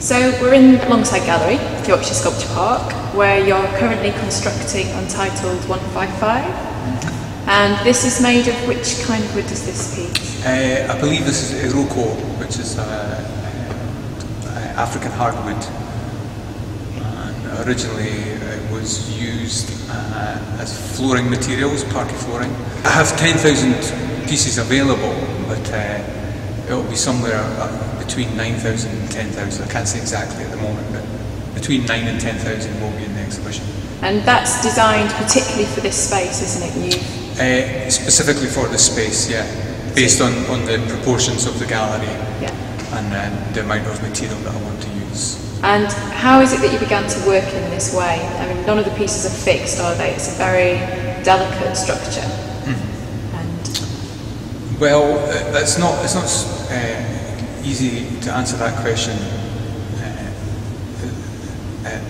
So we're in Longside Gallery, Yorkshire Sculpture Park, where you're currently constructing Untitled 155. And this is made of which kind of wood is this piece? I believe this is Iroko, which is African hardwood. And originally it was used as flooring materials, parquet flooring. I have 10,000 pieces available, but it will be somewhere between 9,000 and 10,000. I can't say exactly at the moment, but between 9 and 10,000 will be in the exhibition. And that's designed particularly for this space, isn't it? Specifically for this space, yeah. Based on the proportions of the gallery, yeah, and the amount of material that I want to use. And how is it that you began to work in this way? I mean, none of the pieces are fixed, are they? It's a very delicate structure. Mm-hmm. And well, it's not easy to answer that question.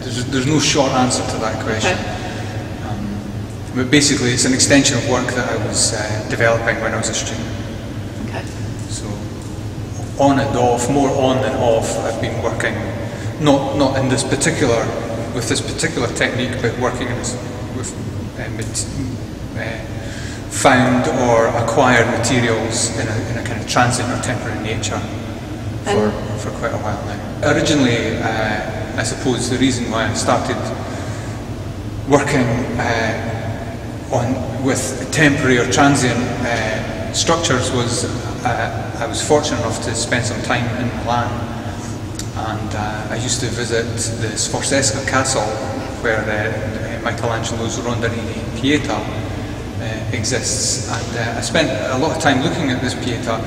There's no short answer to that question. Okay. But basically, it's an extension of work that I was developing when I was a student. Okay. So, on and off, more on than off, I've been working, not in this particular, with this particular technique, but working with found or acquired materials in a kind of transient or temporary nature for quite a while now. Originally, I suppose the reason why I started working with temporary or transient structures was I was fortunate enough to spend some time in Milan, and I used to visit the Sforzesca castle where Michelangelo's Rondanini Pieta exists, and I spent a lot of time looking at this Pieta,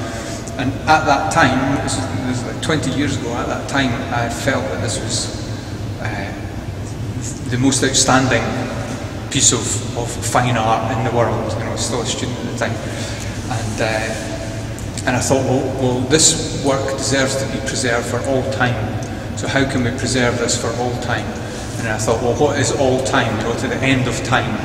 and at that time, this was like 20 years ago, at that time I felt that this was the most outstanding piece of fine art in the world. You know, I was still a student at the time, and I thought, well, this work deserves to be preserved for all time. So how can we preserve this for all time? And I thought, well, what is all time? You know, to the end of time.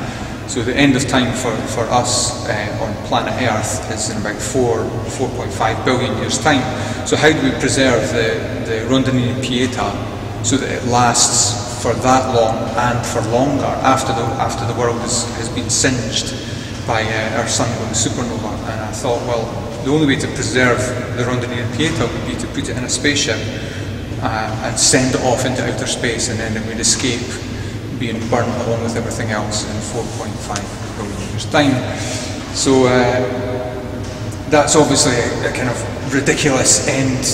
So the end of time for us on planet Earth is in about 4.5 billion years time. So how do we preserve the Rondanini Pieta so that it lasts for that long and for longer after the world has been singed by our sun going supernova? And I thought, well, the only way to preserve the Rondanini Pieta would be to put it in a spaceship and send it off into outer space, and then it would escape being burnt along with everything else in 4.5 billion years time. So that's obviously a kind of ridiculous end.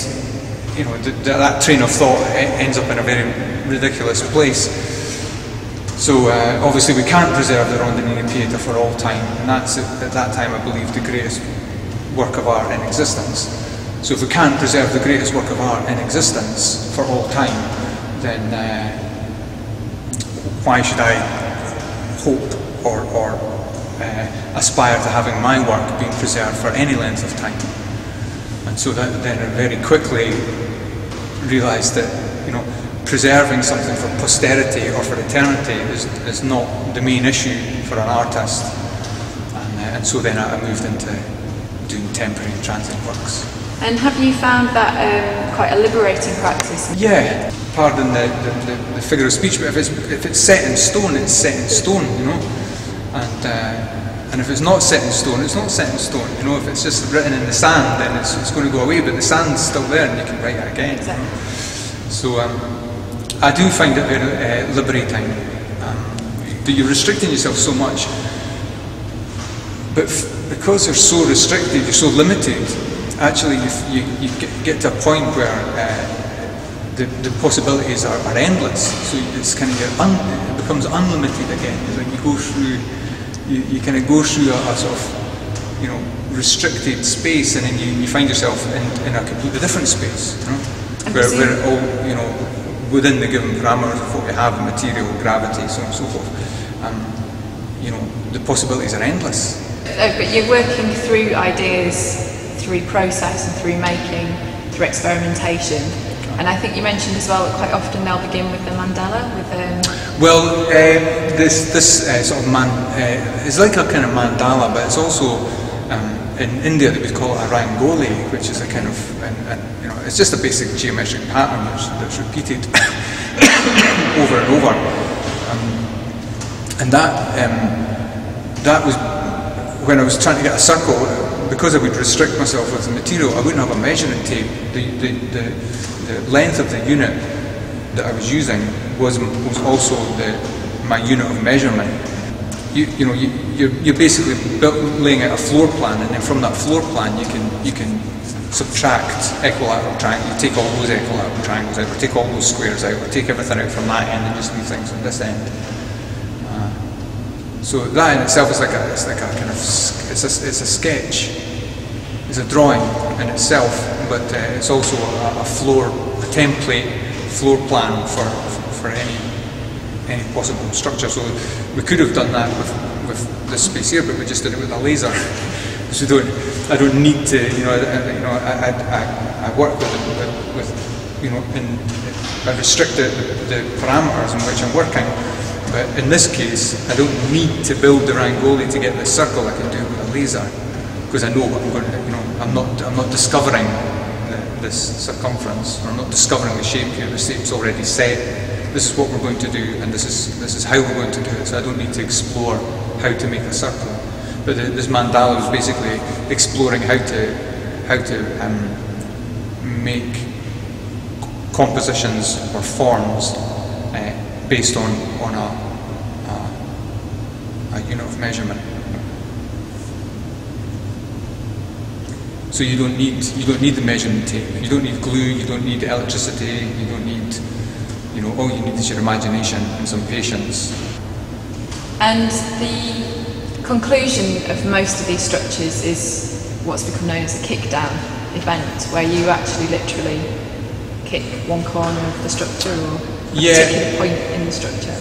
You know, that train of thought ends up in a very ridiculous place. So obviously we can't preserve the Rondanini Pieta for all time, and that's at that time I believe the greatest work of art in existence. So if we can't preserve the greatest work of art in existence for all time, then why should I hope or aspire to having my work being preserved for any length of time? And so then I very quickly realised that, you know, preserving something for posterity or for eternity is not the main issue for an artist. And so then I moved into doing temporary and transient works. And have you found that quite a liberating practice? Yeah, pardon the figure of speech, but if it's set in stone, it's set in stone, you know. And if it's not set in stone, it's not set in stone. You know, if it's just written in the sand, then it's going to go away, but the sand's still there and you can write it again. Exactly. You know? So I do find it very liberating. That you're restricting yourself so much, but because you're so restricted, you're so limited, actually you get to a point where the possibilities are endless. So it's kind of it becomes unlimited again. It's like you go through. You kind of go through a sort of, you know, restricted space, and then you find yourself in a completely different space, you know, where all, you know, within the given parameters of what we have, material, gravity, so on and so forth, you know, the possibilities are endless. But you're working through ideas, through process and through making, through experimentation. And I think you mentioned as well that quite often they'll begin with the mandala. Well, this sort of is like a kind of mandala, but it's also in India they would call it a rangoli, which is a kind of, you know, it's just a basic geometric pattern that's repeated over and over. And that was when I was trying to get a circle. Because I would restrict myself with the material, I wouldn't have a measuring tape. The length of the unit that I was using was also my unit of measurement. You're basically laying out a floor plan, and then from that floor plan you can subtract equilateral triangles. You take all those equilateral triangles out, or take all those squares out, or take everything out from that end and just leave things on this end. So that in itself is like a kind of it's a sketch, it's a drawing in itself, but it's also a template floor plan for any possible structure. So we could have done that with this space here, but we just did it with a laser. So I don't need to, I work with I restrict the parameters in which I'm working. But in this case, I don't need to build the rangoli to get this circle. I can do it with a laser, because I know what I'm going to. I'm not discovering this circumference, or I'm not discovering the shape here. The shape's already set. This is what we're going to do, and this is how we're going to do it. So I don't need to explore how to make a circle. But this mandala was basically exploring how to make compositions or forms based on a unit of measurement. So you don't need the measuring tape. You don't need glue. You don't need electricity. You don't need, all you need is your imagination and some patience. And the conclusion of most of these structures is what's become known as a kick-down event, where you actually literally kick one corner of the structure or a particular point in the structure.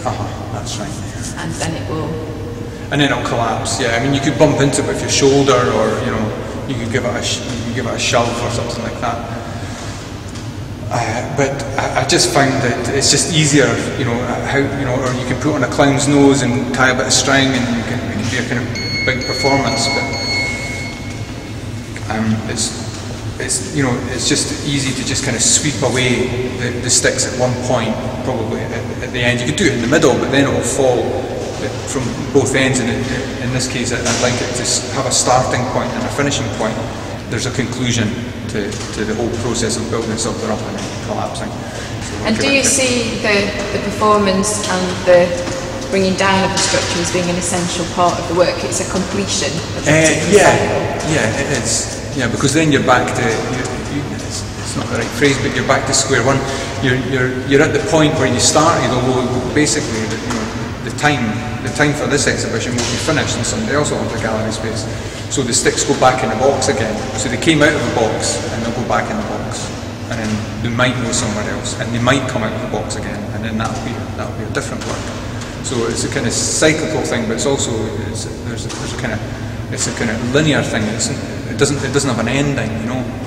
That's right. Yeah. And then it will... And then it'll collapse, yeah. I mean, you could bump into it with your shoulder, or, you could give it a shove or something like that. But I just find that it's just easier, or you can put on a clown's nose and tie a bit of string, and it can be a kind of big performance. But it's just easy to just kind of sweep away the sticks at one point, probably at the end. You could do it in the middle, but then it will fall from both ends. And in this case, I'd like it to have a starting point and a finishing point. There's a conclusion to the whole process of building something up and then collapsing. And do you see the performance and the bringing down of the structure as being an essential part of the work? It's a completion of the particular cycle. Yeah, it is. Yeah, because then you're back to, it's not the right phrase, but you're back to square one. You're at the point where you started, although basically the time for this exhibition will be finished, and somebody else will have the gallery space. So the sticks go back in the box again. So they came out of the box and they'll go back in the box, and then they might go somewhere else, and they might come out of the box again, and then that'll be a different work. So it's a kind of cyclical thing, but it's also it's a kind of linear thing. It doesn't have an ending,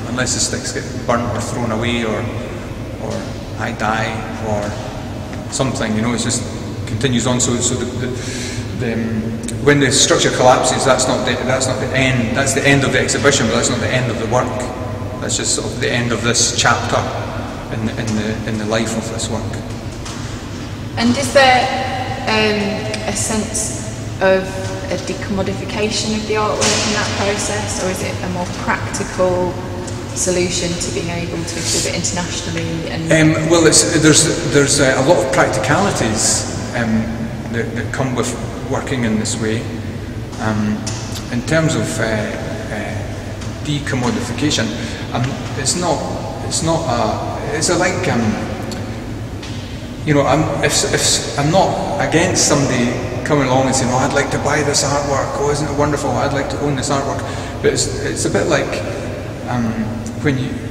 unless the sticks get burnt or thrown away, or I die or something. It just continues on. So when the structure collapses, that's not the end. That's the end of the exhibition, but that's not the end of the work. That's just sort of the end of this chapter in the life of this work. And is there a sense of a decommodification of the artwork in that process, or is it a more practical solution to being able to exhibit internationally? Well, there's a lot of practicalities that come with working in this way. In terms of decommodification, if I'm not against somebody coming along and saying, I'd like to buy this artwork, isn't it wonderful, I'd like to own this artwork. But it's a bit like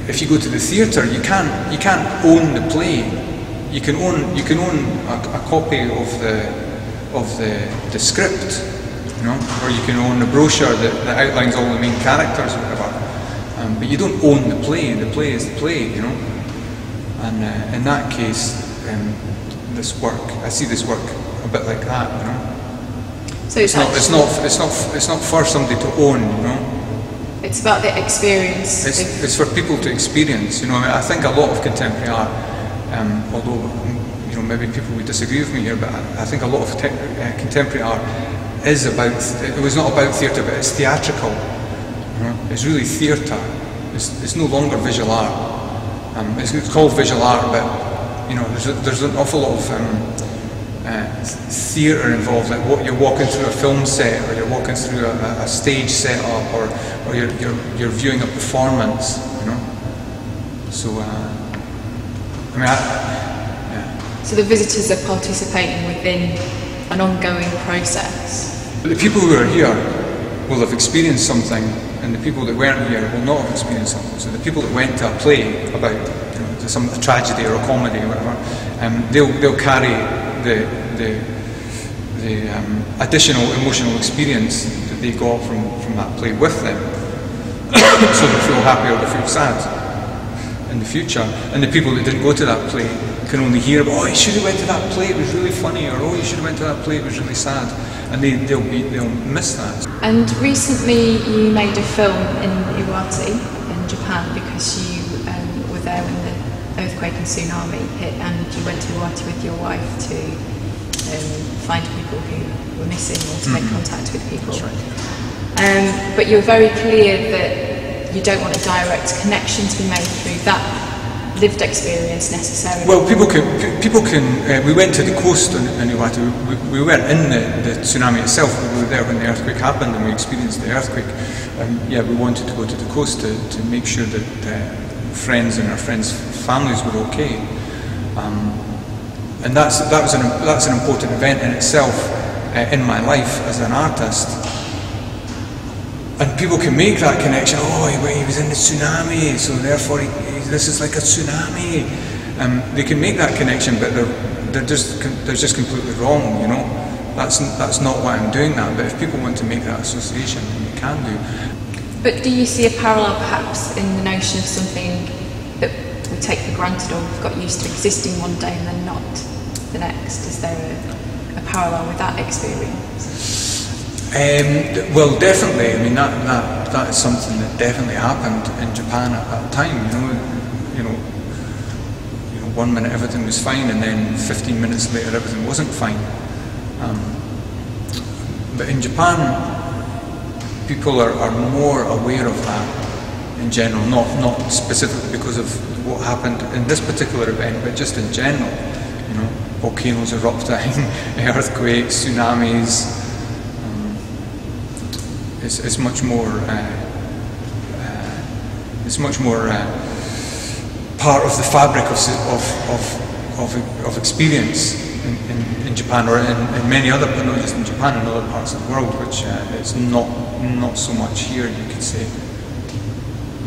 if you go to the theatre, you can't own the play. You can own a copy of the script, or you can own a brochure that outlines all the main characters or whatever. But you don't own the play. The play is the play, And in that case, I see this work a bit like that, So it's not for somebody to own, It's about the experience. It's for people to experience. You know, I mean, I think a lot of contemporary art, although you know maybe people would disagree with me here, but I think a lot of contemporary art is about. It was not about theatre, but it's theatrical. You know? It's really theatre. It's no longer visual art. It's called visual art, but you know, there's an awful lot of theatre involved, like what you're walking through a film set, or you're walking through a stage setup, or you're viewing a performance, you know. So, I mean, yeah. So the visitors are participating within an ongoing process. But the people who are here will have experienced something, and the people that weren't here will not have experienced something. So the people that went to a play about, you know, a tragedy or a comedy or whatever, they'll carry the additional emotional experience that they got from that play with them. So they'll feel happy or they'll feel sad in the future. And the people that didn't go to that play can only hear about, oh, you should have went to that play, it was really funny, or oh, you should have went to that play, it was really sad. And they'll miss that. And recently you made a film in Iwate in Japan because you were there when the earthquake and tsunami hit, and you went to Iwate with your wife to find people who were missing or to make contact with people. That's right. But you're very clear that you don't want a direct connection to be made through that lived experience necessarily. Well, people can. We went to the coast in Iwate. We weren't in the tsunami itself. We were there when the earthquake happened, and we experienced the earthquake. Yeah, we wanted to go to the coast to make sure that friends and our friends' families were okay. And that's an important event in itself in my life as an artist. And people can make that connection. Oh, he was in the tsunami, so therefore this is like a tsunami. They can make that connection, but they're just completely wrong. You know, that's not why I'm doing that. But if people want to make that association, then they can do. But do you see a parallel, perhaps, in the notion of something that we take for granted, or we've got used to existing one day and then not the next? Is there a parallel with that experience? Well, definitely. I mean, that is something that definitely happened in Japan at that time. You know, 1 minute everything was fine, and then 15 minutes later everything wasn't fine. But in Japan, people are more aware of that in general, not specifically because of what happened in this particular event, but just in general. You know, volcanoes erupting, earthquakes, tsunamis. It's much more. It's much more part of the fabric of experience in Japan, or in many other, but not just in Japan, in other parts of the world, which is not so much here, you could say.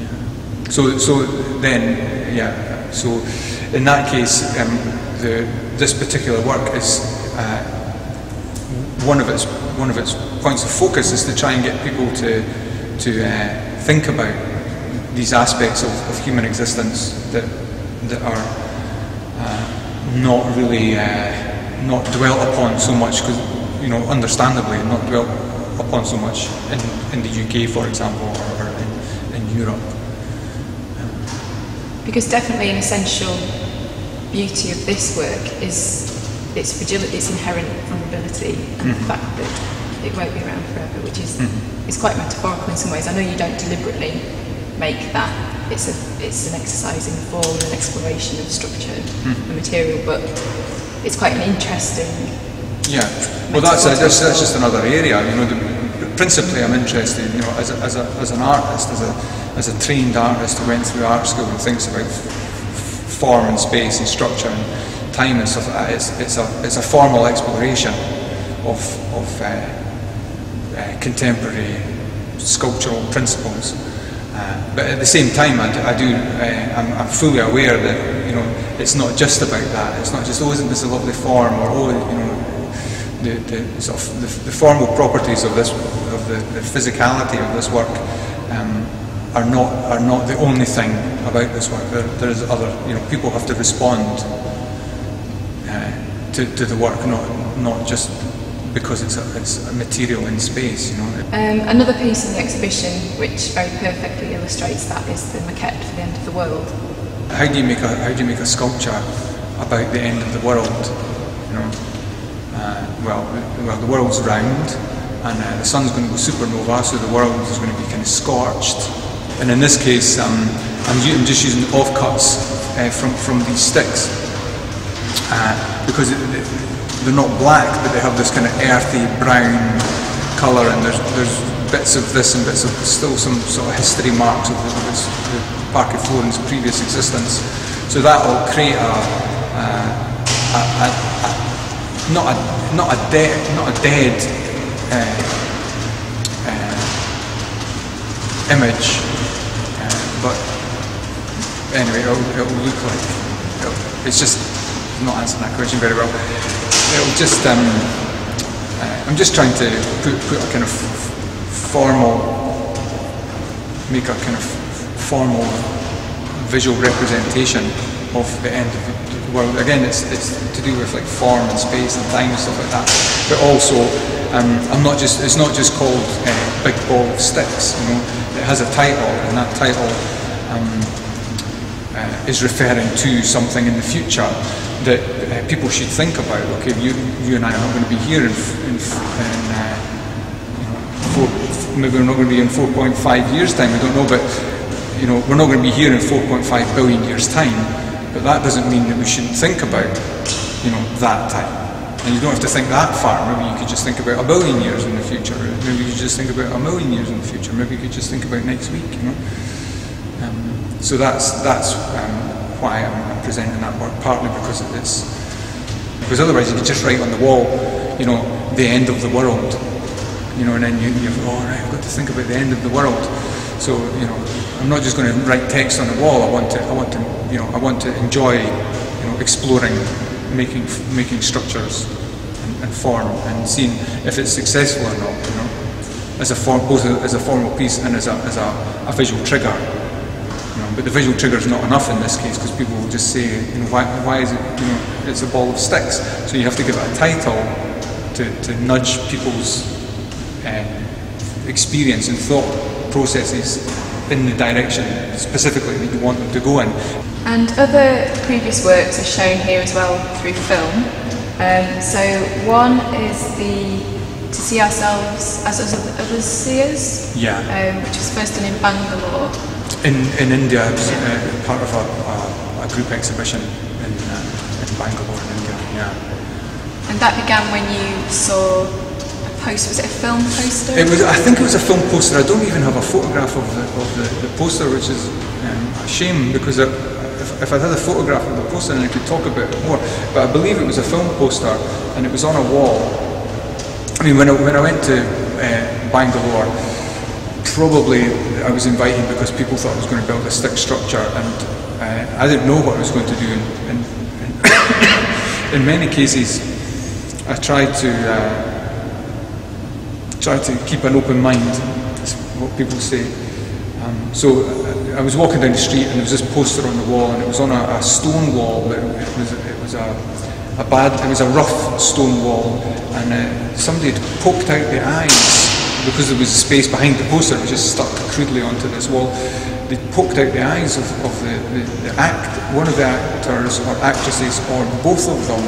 Yeah. So then, yeah. So in that case, this particular work is one of its points of focus is to try and get people to think about these aspects of human existence that are not really not dwelt upon so much, because understandably not dwelt upon so much in the UK, for example, or in Europe. Because definitely an essential beauty of this work is its fragility, its inherent vulnerability, and the fact that it won't be around forever, which is it's quite metaphorical in some ways. I know you don't deliberately make that. It's an exercise in form and exploration of structure and material, but it's quite an interesting. Yeah, well, that's just another area. Principally, I'm interested, as an artist, as a trained artist who went through art school and thinks about form and space and structure and time and stuff like that. It's a formal exploration of contemporary sculptural principles. But at the same time, I'm fully aware that it's not just about that. It's not just, isn't this a lovely form, or the formal properties of the physicality of this work are not the only thing about this work. There is other, people have to respond to the work, not just because it's a material in space, you know. Another piece in the exhibition which very perfectly illustrates that is the maquette for the end of the world. How do you make a sculpture about the end of the world? You know, well, the world's round, and the sun's going to go supernova, so the world is going to be kind of scorched. And in this case, I'm just using offcuts from these sticks because they're not black, but they have this kind of earthy brown colour, and there's bits of this and bits of still some sort of history marks of the Park of Florence' previous existence. So that will create not a dead image, but anyway, it'll look like it's just not answering that question very well. It'll just I'm just trying to put a kind of make a kind of formal visual representation of the end of the world. Again, it's to do with like form and space and time and stuff like that. But also, it's not just called Big Ball of Sticks. You know, it has a title, and that title is referring to something in the future that people should think about. Okay, you and I are not going to be here maybe we're not going to be in 4.5 years' time. I don't know, but you know, we're not going to be here in 4.5 billion years' time. But that doesn't mean that we shouldn't think about, you know, that time. And you don't have to think that far. Maybe you could just think about 1 billion years in the future. Maybe you could just think about 1 million years in the future. Maybe you could just think about next week, you know. So that's why I'm presenting that work, partly because of this. Because otherwise you could just write on the wall, you know, the end of the world. You know, and then you've right, I've got to think about the end of the world. So, you know, I'm not just going to write text on the wall. I want to enjoy, you know, exploring, making structures and form, and seeing if it's successful or not. You know, both as a formal piece and as a visual trigger. You know, but the visual trigger is not enough in this case, because people will just say, you know, why is it, you know, it's a ball of sticks. So you have to give it a title to nudge people's experience and thought processes in the direction specifically that you want them to go in. And other previous works are shown here as well through film. So one is to see ourselves as others see us, which was first done in Bangalore. In India, it was part of a group exhibition in Bangalore in India. Yeah. And that began when you saw was it a film poster? I think it was a film poster. I don't even have a photograph of the poster, which is a shame, because if I'd had a photograph of the poster then I could talk about it more. But I believe it was a film poster, and it was on a wall. I mean, when I went to Bangalore, probably I was invited because people thought I was going to build a stick structure, and I didn't know what I was going to do. And in many cases, I tried to keep an open mind, is what people say. So I was walking down the street, and there was this poster on the wall, and it was on a stone wall. It was a rough stone wall, and somebody had poked out the eyes, because there was a space behind the poster. It was just stuck crudely onto this wall. They poked out the eyes of one of the actors or actresses, or both of them.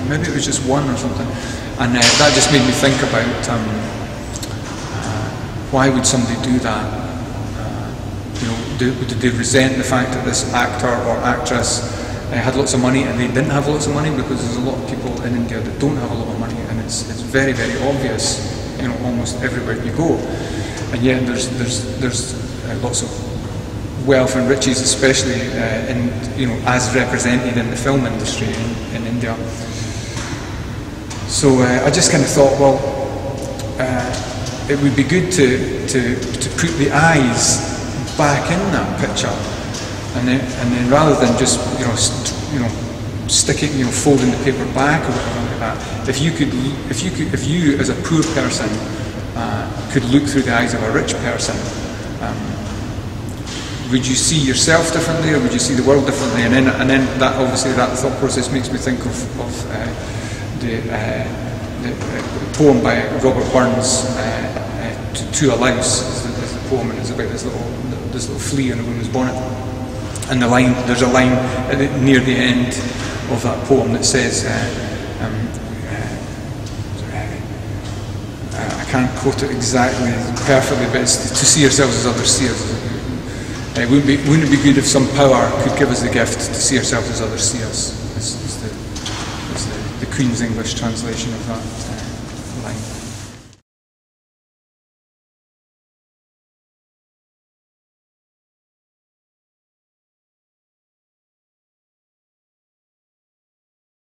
Maybe it was just one or something. And that just made me think about why would somebody do that? You know, did they resent the fact that this actor or actress had lots of money and they didn't have lots of money? Because there's a lot of people in India that don't have a lot of money, and it's very, very obvious, you know, almost everywhere you go. And yet there's lots of wealth and riches, especially as represented in the film industry in India. So I just kind of thought, well, it would be good to put the eyes back in that picture, and then rather than just stick it, folding the paper back or whatever like that. If you as a poor person could look through the eyes of a rich person, would you see yourself differently, or would you see the world differently? And then that obviously that thought process makes me think of a poem by Robert Burns, To a Louse, is the poem, and it's about this little flea on a woman's bonnet. And there's a line near the end of that poem that says, I can't quote it exactly perfectly, but it's to see ourselves as others see us. Wouldn't it be good if some power could give us the gift to see ourselves as others see us? Is the Queen's English translation of that.